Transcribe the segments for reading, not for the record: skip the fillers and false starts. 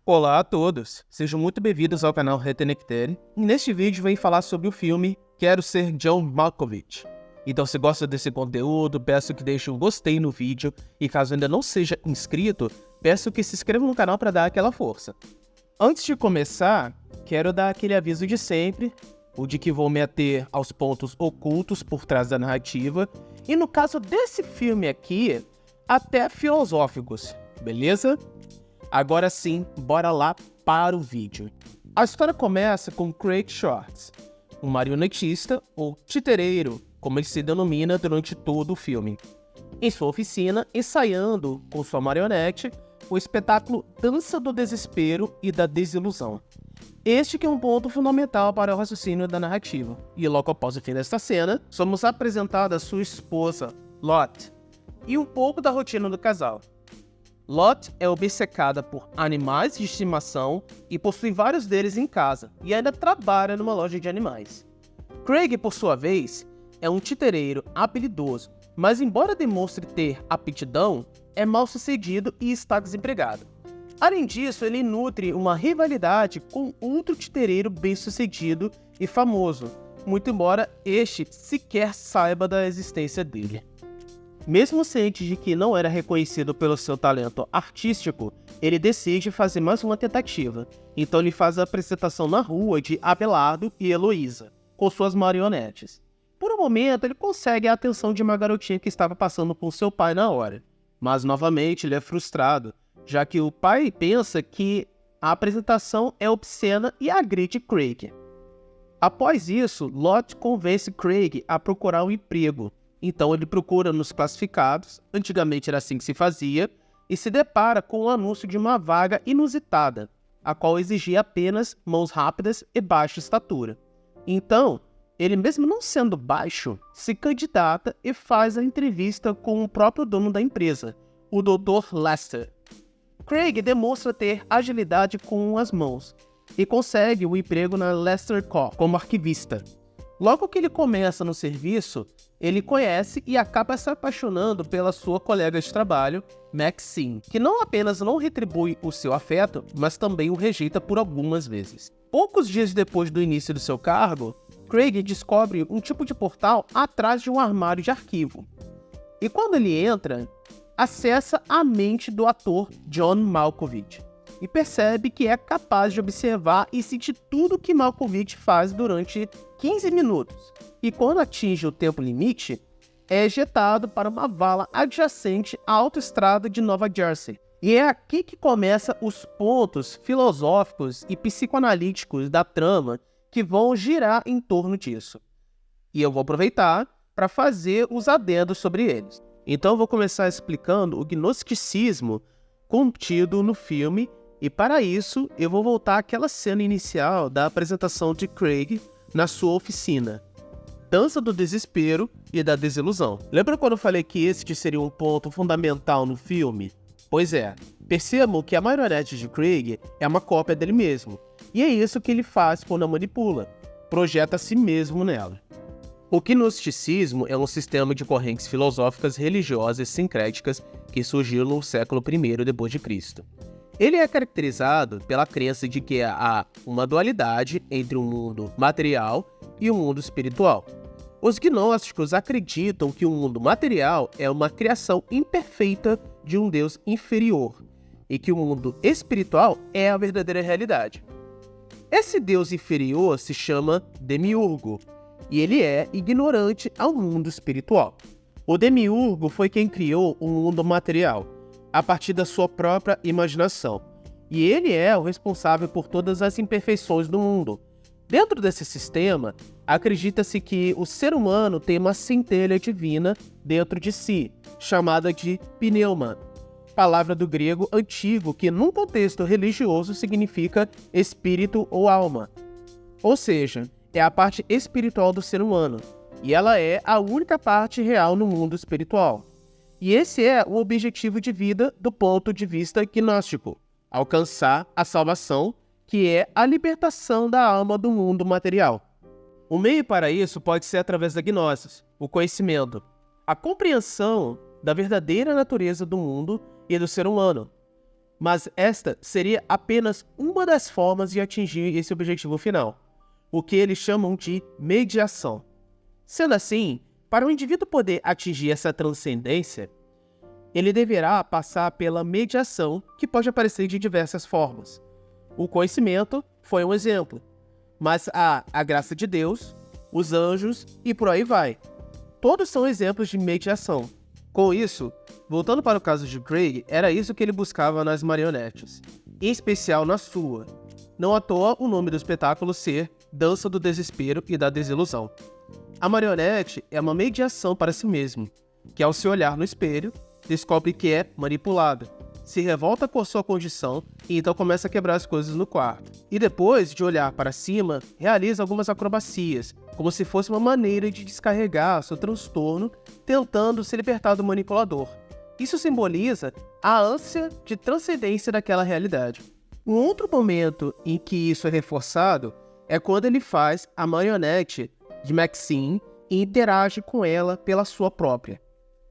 Olá a todos, sejam muito bem-vindos ao canal Retenectere. E neste vídeo venho falar sobre o filme Quero Ser John Malkovich. Então se gosta desse conteúdo, peço que deixe um gostei no vídeo e caso ainda não seja inscrito, peço que se inscreva no canal para dar aquela força. Antes de começar, quero dar aquele aviso de sempre, o de que vou me ater aos pontos ocultos por trás da narrativa e no caso desse filme aqui, até filosóficos, beleza? Agora sim, bora lá para o vídeo. A história começa com Craig Shorts, um marionetista ou titereiro, como ele se denomina durante todo o filme, em sua oficina, ensaiando com sua marionete o espetáculo Dança do Desespero e da Desilusão. Este que é um ponto fundamental para o raciocínio da narrativa. E logo após o fim desta cena, somos apresentados a sua esposa, Lot, e um pouco da rotina do casal. Lot é obcecada por animais de estimação e possui vários deles em casa, e ainda trabalha numa loja de animais. Craig, por sua vez, é um titereiro habilidoso, mas embora demonstre ter aptidão, é mal sucedido e está desempregado. Além disso, ele nutre uma rivalidade com outro titereiro bem-sucedido e famoso, muito embora este sequer saiba da existência dele. Mesmo ciente de que não era reconhecido pelo seu talento artístico, ele decide fazer mais uma tentativa. Então ele faz a apresentação na rua de Abelardo e Heloísa, com suas marionetes. Por um momento, ele consegue a atenção de uma garotinha que estava passando com seu pai na hora. Mas novamente ele é frustrado, já que o pai pensa que a apresentação é obscena e agride Craig. Após isso, Lot convence Craig a procurar um emprego. Então ele procura nos classificados, antigamente era assim que se fazia, e se depara com o anúncio de uma vaga inusitada, a qual exigia apenas mãos rápidas e baixa estatura. Então, ele mesmo não sendo baixo, se candidata e faz a entrevista com o próprio dono da empresa, o Dr. Lester. Craig demonstra ter agilidade com as mãos, e consegue o emprego na Lester Co. como arquivista. Logo que ele começa no serviço, ele conhece e acaba se apaixonando pela sua colega de trabalho, Maxine, que não apenas não retribui o seu afeto, mas também o rejeita por algumas vezes. Poucos dias depois do início do seu cargo, Craig descobre um tipo de portal atrás de um armário de arquivo. E quando ele entra, acessa a mente do ator John Malkovich e percebe que é capaz de observar e sentir tudo que Malkovich faz durante 15 minutos, e quando atinge o tempo limite, é ejetado para uma vala adjacente à autoestrada de Nova Jersey. E é aqui que começam os pontos filosóficos e psicoanalíticos da trama que vão girar em torno disso. E eu vou aproveitar para fazer os adendos sobre eles. Então eu vou começar explicando o gnosticismo contido no filme, e para isso eu vou voltar àquela cena inicial da apresentação de Craig na sua oficina, Dança do Desespero e da Desilusão. Lembra quando eu falei que este seria um ponto fundamental no filme? Pois é, percebam que a marionete de Craig é uma cópia dele mesmo, e é isso que ele faz quando a manipula, projeta a si mesmo nela. O gnosticismo é um sistema de correntes filosóficas religiosas sincréticas que surgiu no século I d.C. Ele é caracterizado pela crença de que há uma dualidade entre o mundo material e o mundo espiritual. Os gnósticos acreditam que o mundo material é uma criação imperfeita de um Deus inferior e que o mundo espiritual é a verdadeira realidade. Esse Deus inferior se chama Demiurgo e ele é ignorante ao mundo espiritual. O Demiurgo foi quem criou o mundo material a partir da sua própria imaginação, e ele é o responsável por todas as imperfeições do mundo. Dentro desse sistema, acredita-se que o ser humano tem uma centelha divina dentro de si, chamada de pneuma, palavra do grego antigo que, num contexto religioso, significa espírito ou alma. Ou seja, é a parte espiritual do ser humano, e ela é a única parte real no mundo espiritual. E esse é o objetivo de vida do ponto de vista gnóstico: alcançar a salvação, que é a libertação da alma do mundo material. O meio para isso pode ser através da gnose, o conhecimento, a compreensão da verdadeira natureza do mundo e do ser humano. mas esta seria apenas uma das formas de atingir esse objetivo final, o que eles chamam de mediação. Sendo assim, para o indivíduo poder atingir essa transcendência, ele deverá passar pela mediação, que pode aparecer de diversas formas. O conhecimento foi um exemplo, mas há a graça de Deus, os anjos e por aí vai. Todos são exemplos de mediação. Com isso, voltando para o caso de Craig, era isso que ele buscava nas marionetes, em especial na sua. Não à toa o nome do espetáculo ser Dança do Desespero e da Desilusão. A marionete é uma mediação para si mesmo, que ao se olhar no espelho, descobre que é manipulado, se revolta com a sua condição e então começa a quebrar as coisas no quarto. E depois de olhar para cima, realiza algumas acrobacias, como se fosse uma maneira de descarregar seu transtorno, tentando se libertar do manipulador. Isso simboliza a ânsia de transcendência daquela realidade. Um outro momento em que isso é reforçado é quando ele faz a marionete de Maxine e interage com ela pela sua própria,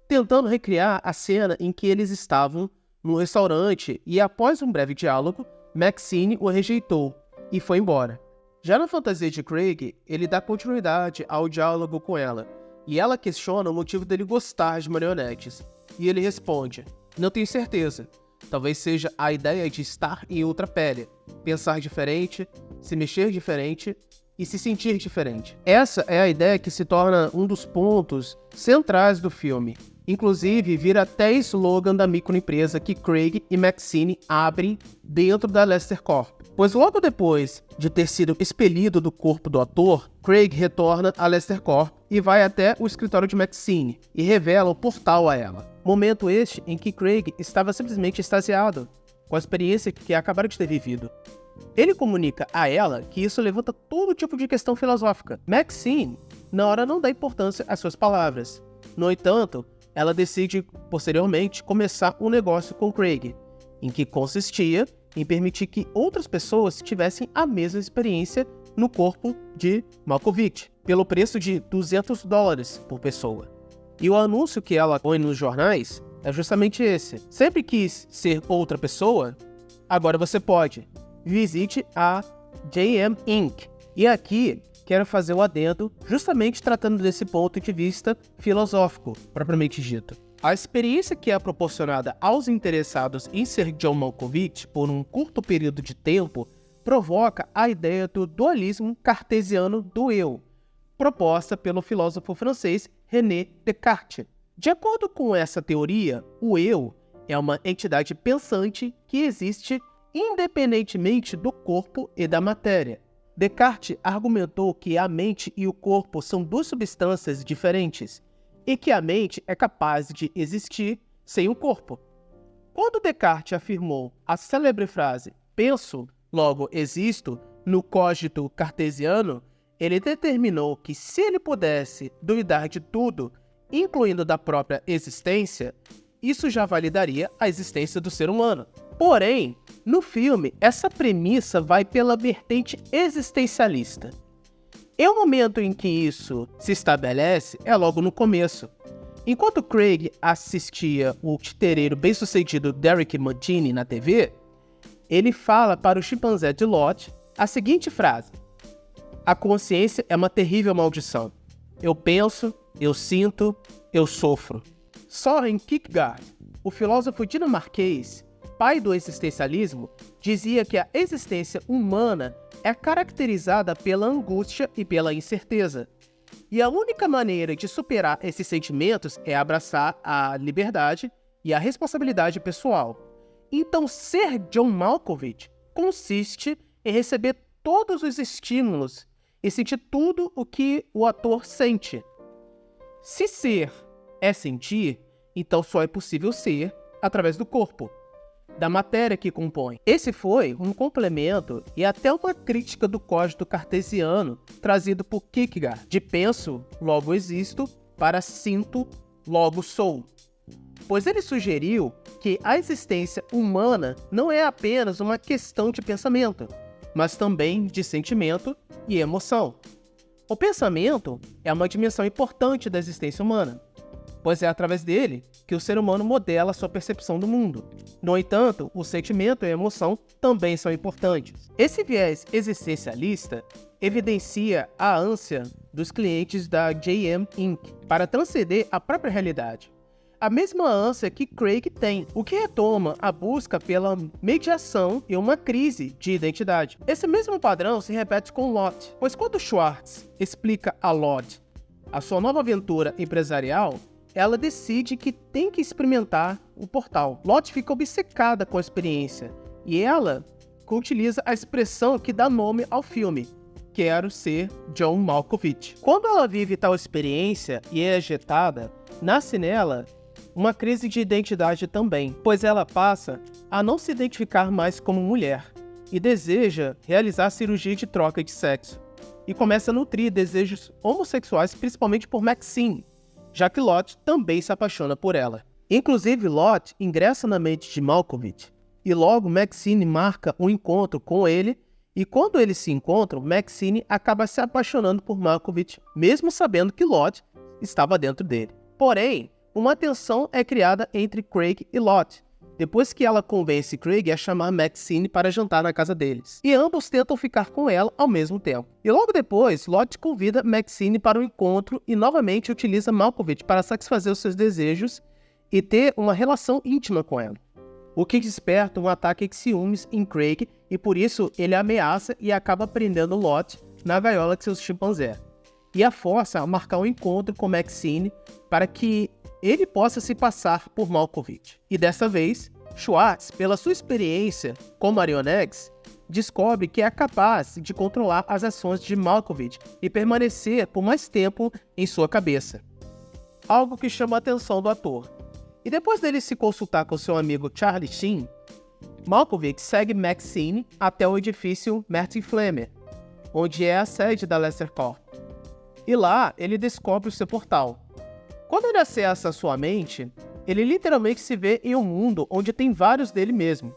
tentando recriar a cena em que eles estavam no restaurante e, após um breve diálogo, Maxine o rejeitou e foi embora. Já na fantasia de Craig, ele dá continuidade ao diálogo com ela, e ela questiona o motivo dele gostar de marionetes, e ele responde: "Não tenho certeza. Talvez seja a ideia de estar em outra pele, pensar diferente, se mexer diferente e se sentir diferente." Essa é a ideia que se torna um dos pontos centrais do filme. Inclusive, vira até slogan da microempresa que Craig e Maxine abrem dentro da Lester Corp. Pois logo depois de ter sido expelido do corpo do ator, Craig retorna a Lester Corp e vai até o escritório de Maxine e revela o portal a ela. Momento este em que Craig estava simplesmente extasiado com a experiência que acabaram de ter vivido. Ele comunica a ela que isso levanta todo tipo de questão filosófica. Maxine, na hora, não dá importância às suas palavras. No entanto, ela decide, posteriormente, começar um negócio com Craig, em que consistia em permitir que outras pessoas tivessem a mesma experiência no corpo de Malkovich, pelo preço de $200 por pessoa. E o anúncio que ela põe nos jornais é justamente esse. Sempre quis ser outra pessoa? Agora você pode. Visite a JM Inc. E aqui quero fazer o adendo justamente tratando desse ponto de vista filosófico, propriamente dito. A experiência que é proporcionada aos interessados em ser John Malkovich por um curto período de tempo provoca a ideia do dualismo cartesiano do eu, proposta pelo filósofo francês René Descartes. De acordo com essa teoria, o eu é uma entidade pensante que existe independentemente do corpo e da matéria. Descartes argumentou que a mente e o corpo são duas substâncias diferentes e que a mente é capaz de existir sem o corpo. Quando Descartes afirmou a célebre frase "penso, logo existo" no cogito cartesiano, ele determinou que se ele pudesse duvidar de tudo, incluindo da própria existência, isso já validaria a existência do ser humano. Porém, no filme, essa premissa vai pela vertente existencialista. E o momento em que isso se estabelece é logo no começo. Enquanto Craig assistia o titereiro bem-sucedido Derek Mantini na TV, ele fala para o chimpanzé de Lot a seguinte frase: "A consciência é uma terrível maldição. Eu penso, eu sinto, eu sofro." Søren Kierkegaard, o filósofo dinamarquês, pai do existencialismo, dizia que a existência humana é caracterizada pela angústia e pela incerteza. E a única maneira de superar esses sentimentos é abraçar a liberdade e a responsabilidade pessoal. Então, ser John Malkovich consiste em receber todos os estímulos e sentir tudo o que o ator sente. Se ser é sentir, então só é possível ser através do corpo, da matéria que compõe. Esse foi um complemento e até uma crítica do cogito cartesiano trazido por Kierkegaard, de penso, logo existo, para sinto, logo sou. Pois ele sugeriu que a existência humana não é apenas uma questão de pensamento, mas também de sentimento e emoção. O pensamento é uma dimensão importante da existência humana. pois é através dele que o ser humano modela sua percepção do mundo. No entanto, o sentimento e a emoção também são importantes. Esse viés existencialista evidencia a ânsia dos clientes da JM Inc. para transcender a própria realidade. A mesma ânsia que Craig tem, o que retoma a busca pela mediação e uma crise de identidade. Esse mesmo padrão se repete com Lot, pois quando Schwartz explica a Lot a sua nova aventura empresarial, ela decide que tem que experimentar o portal. Lot fica obcecada com a experiência e ela utiliza a expressão que dá nome ao filme: quero ser John Malkovich. Quando ela vive tal experiência e é ejetada, nasce nela uma crise de identidade também, pois ela passa a não se identificar mais como mulher e deseja realizar cirurgia de troca de sexo, e começa a nutrir desejos homossexuais, principalmente por Maxine, já que Lot também se apaixona por ela. Inclusive, Lot ingressa na mente de Malkovich, e logo Maxine marca um encontro com ele, e quando eles se encontram, Maxine acaba se apaixonando por Malkovich, mesmo sabendo que Lot estava dentro dele. Porém, uma tensão é criada entre Craig e Lot, depois que ela convence Craig a chamar Maxine para jantar na casa deles. E ambos tentam ficar com ela ao mesmo tempo. E logo depois, Lot convida Maxine para um encontro e novamente utiliza Malkovich para satisfazer os seus desejos e ter uma relação íntima com ela, o que desperta um ataque de ciúmes em Craig, e por isso ele ameaça e acaba prendendo Lot na gaiola de seus chimpanzés, e a força a marcar um encontro com Maxine para que ele possa se passar por Malkovich. E dessa vez, Schwartz, pela sua experiência com marionetes, descobre que é capaz de controlar as ações de Malkovich e permanecer por mais tempo em sua cabeça, algo que chama a atenção do ator. E depois dele se consultar com seu amigo Charlie Sheen, Malkovich segue Maxine até o edifício Martin Flammer, onde é a sede da Lester Corp. E lá ele descobre o seu portal. Quando ele acessa a sua mente, ele literalmente se vê em um mundo onde tem vários dele mesmo.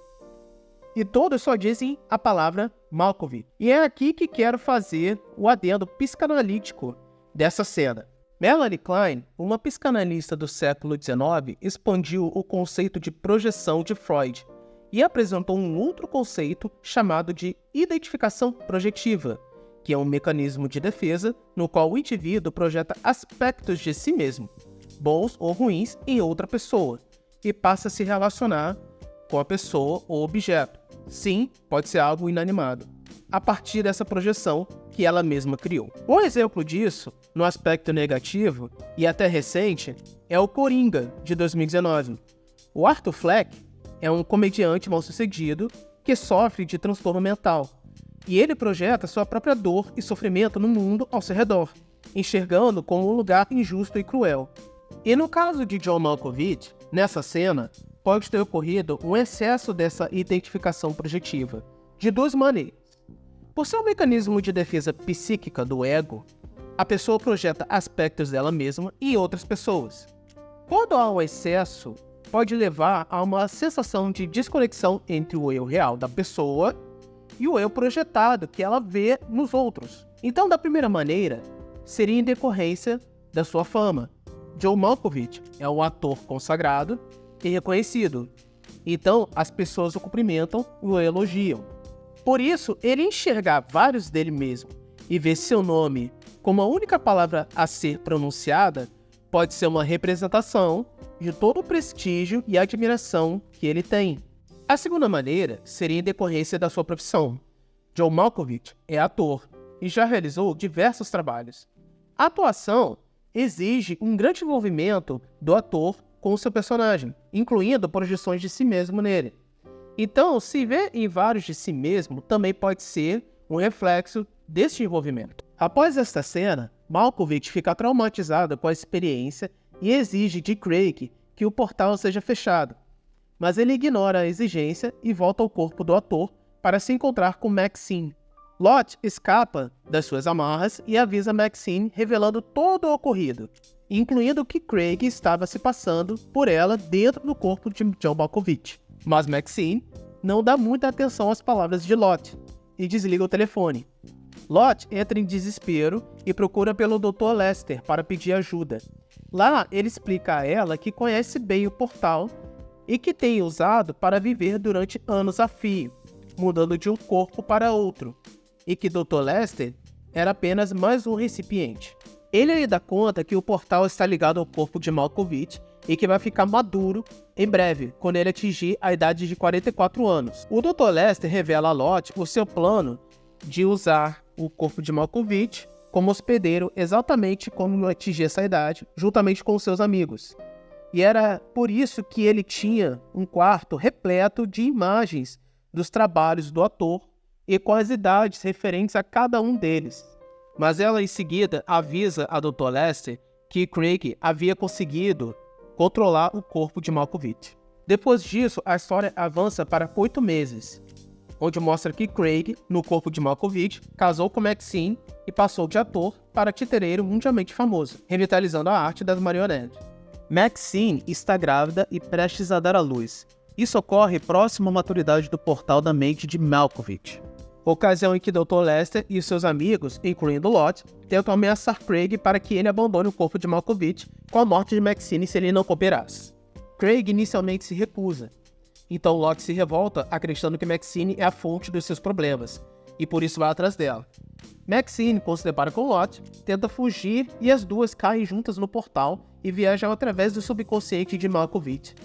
E todos só dizem a palavra Malkovich. E é aqui que quero fazer o adendo psicanalítico dessa cena. Melanie Klein, uma psicanalista do século XIX, expandiu o conceito de projeção de Freud e apresentou um outro conceito chamado de identificação projetiva, que é um mecanismo de defesa no qual o indivíduo projeta aspectos de si mesmo, bons ou ruins, em outra pessoa, e passa a se relacionar com a pessoa ou objeto. Sim, pode ser algo inanimado, a partir dessa projeção que ela mesma criou. Um exemplo disso, no aspecto negativo e até recente, é o Coringa, de 2019. O Arthur Fleck é um comediante mal-sucedido que sofre de transtorno mental, e ele projeta sua própria dor e sofrimento no mundo ao seu redor, enxergando como um lugar injusto e cruel. E no caso de John Malkovich, nessa cena, pode ter ocorrido um excesso dessa identificação projetiva, de duas maneiras. Por ser um mecanismo de defesa psíquica do ego, a pessoa projeta aspectos dela mesma em outras pessoas. Quando há um excesso, pode levar a uma sensação de desconexão entre o eu real da pessoa e o eu projetado que ela vê nos outros. Então, da primeira maneira, seria em decorrência da sua fama. John Malkovich é um ator consagrado e reconhecido. Então, as pessoas o cumprimentam e o elogiam. Por isso, ele enxergar vários dele mesmo e ver seu nome como a única palavra a ser pronunciada pode ser uma representação de todo o prestígio e admiração que ele tem. A segunda maneira seria em decorrência da sua profissão. John Malkovich é ator e já realizou diversos trabalhos. A atuação exige um grande envolvimento do ator com o seu personagem, incluindo projeções de si mesmo nele. Então, se ver em vários de si mesmo também pode ser um reflexo deste envolvimento. Após esta cena, Malkovich fica traumatizado com a experiência e exige de Craig que o portal seja fechado. Mas ele ignora a exigência e volta ao corpo do ator para se encontrar com Maxine. Lot escapa das suas amarras e avisa Maxine, revelando todo o ocorrido, incluindo que Craig estava se passando por ela dentro do corpo de John Malkovich. Mas Maxine não dá muita atenção às palavras de Lot e desliga o telefone. Lot entra em desespero e procura pelo Dr. Lester para pedir ajuda. Lá, ele explica a ela que conhece bem o portal e que tem usado para viver durante anos a fio, mudando de um corpo para outro, e que Dr. Lester era apenas mais um recipiente. Ele lhe dá conta que o portal está ligado ao corpo de Malkovich e que vai ficar maduro em breve, quando ele atingir a idade de 44 anos. O Dr. Lester revela a Lott o seu plano de usar o corpo de Malkovich como hospedeiro exatamente quando atingir essa idade, juntamente com seus amigos. E era por isso que ele tinha um quarto repleto de imagens dos trabalhos do ator e com as idades referentes a cada um deles. Mas ela em seguida avisa a Dr. Lester que Craig havia conseguido controlar o corpo de Malkovich. Depois disso, a história avança para 8 meses, onde mostra que Craig, no corpo de Malkovich, casou com Maxine e passou de ator para titereiro mundialmente famoso, revitalizando a arte das marionetes. Maxine está grávida e prestes a dar à luz. Isso ocorre próximo à maturidade do portal da mente de Malkovich. Ocasião em que Dr. Lester e seus amigos, incluindo Lott, tentam ameaçar Craig para que ele abandone o corpo de Malkovich com a morte de Maxine se ele não cooperasse. Craig inicialmente se recusa, então Lott se revolta acreditando que Maxine é a fonte dos seus problemas, e por isso vai atrás dela. Maxine, quando se depara com Lott, tenta fugir e as duas caem juntas no portal e viajam através do subconsciente de Malkovich.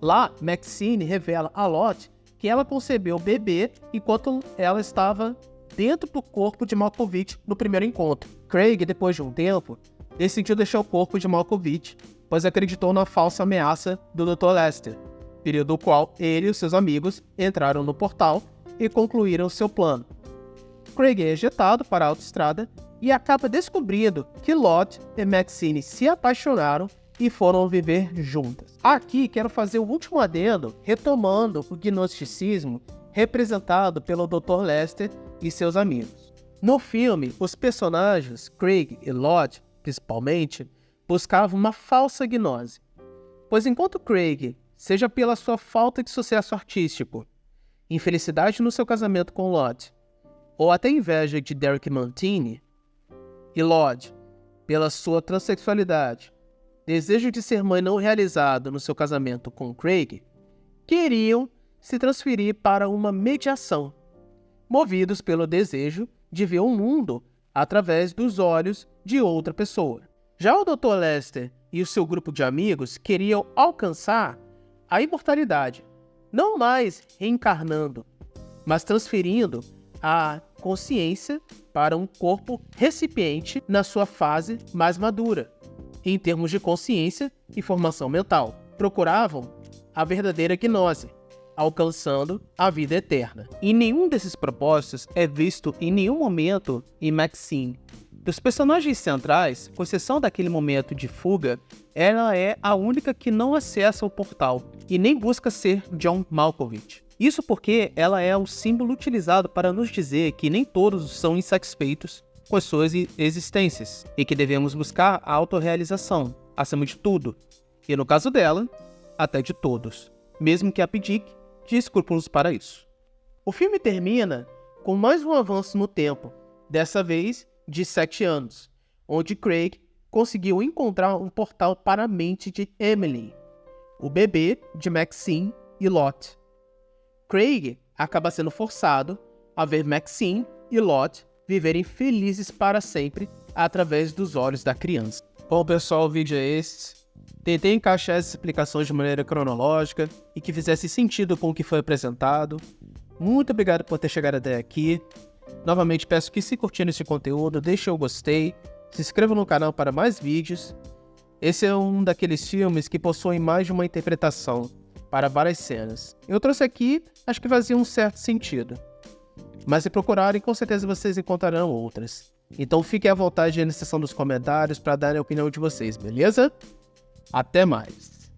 Lá, Maxine revela a Lott que ela concebeu o bebê enquanto ela estava dentro do corpo de Malkovich no primeiro encontro. Craig, depois de um tempo, decidiu deixar o corpo de Malkovich, pois acreditou na falsa ameaça do Dr. Lester, período no qual ele e seus amigos entraram no portal e concluíram seu plano. Craig é ejetado para a autoestrada e acaba descobrindo que Lott e Maxine se apaixonaram e foram viver juntas. Aqui quero fazer o último adendo, retomando o gnosticismo representado pelo Dr. Lester e seus amigos. No filme, os personagens, Craig e Lott, principalmente, buscavam uma falsa gnose, pois enquanto Craig, seja pela sua falta de sucesso artístico, infelicidade no seu casamento com Lott, ou até inveja de Derek Mantini, e Lott, pela sua transexualidade, desejo de ser mãe não realizado no seu casamento com Craig, queriam se transferir para uma mediação, movidos pelo desejo de ver o mundo através dos olhos de outra pessoa. Já o Dr. Lester e o seu grupo de amigos queriam alcançar a imortalidade, não mais reencarnando, mas transferindo a consciência para um corpo recipiente na sua fase mais madura, em termos de consciência e formação mental. Procuravam a verdadeira gnose, alcançando a vida eterna. E nenhum desses propósitos é visto em nenhum momento em Maxine. Dos personagens centrais, com exceção daquele momento de fuga, ela é a única que não acessa o portal e nem busca ser John Malkovich. Isso porque ela é o símbolo utilizado para nos dizer que nem todos são insatisfeitos com as suas existências e que devemos buscar a autorrealização, acima de tudo, e no caso dela, até de todos, mesmo que abdique de escrúpulos para isso. O filme termina com mais um avanço no tempo, dessa vez de 7 anos, onde Craig conseguiu encontrar um portal para a mente de Emily, o bebê de Maxine e Lott. Craig acaba sendo forçado a ver Maxine e Lott viverem felizes para sempre através dos olhos da criança. Bom, pessoal, o vídeo é esse. Tentei encaixar essas explicações de maneira cronológica e que fizesse sentido com o que foi apresentado. Muito obrigado por ter chegado até aqui. Novamente peço que, se curtindo esse conteúdo, deixe o gostei, se inscreva no canal para mais vídeos. Esse é um daqueles filmes que possuem mais de uma interpretação para várias cenas. Eu trouxe aqui, acho que fazia um certo sentido. Mas se procurarem, com certeza vocês encontrarão outras. Então fiquem à vontade aí na seção dos comentários para darem a opinião de vocês, beleza? Até mais!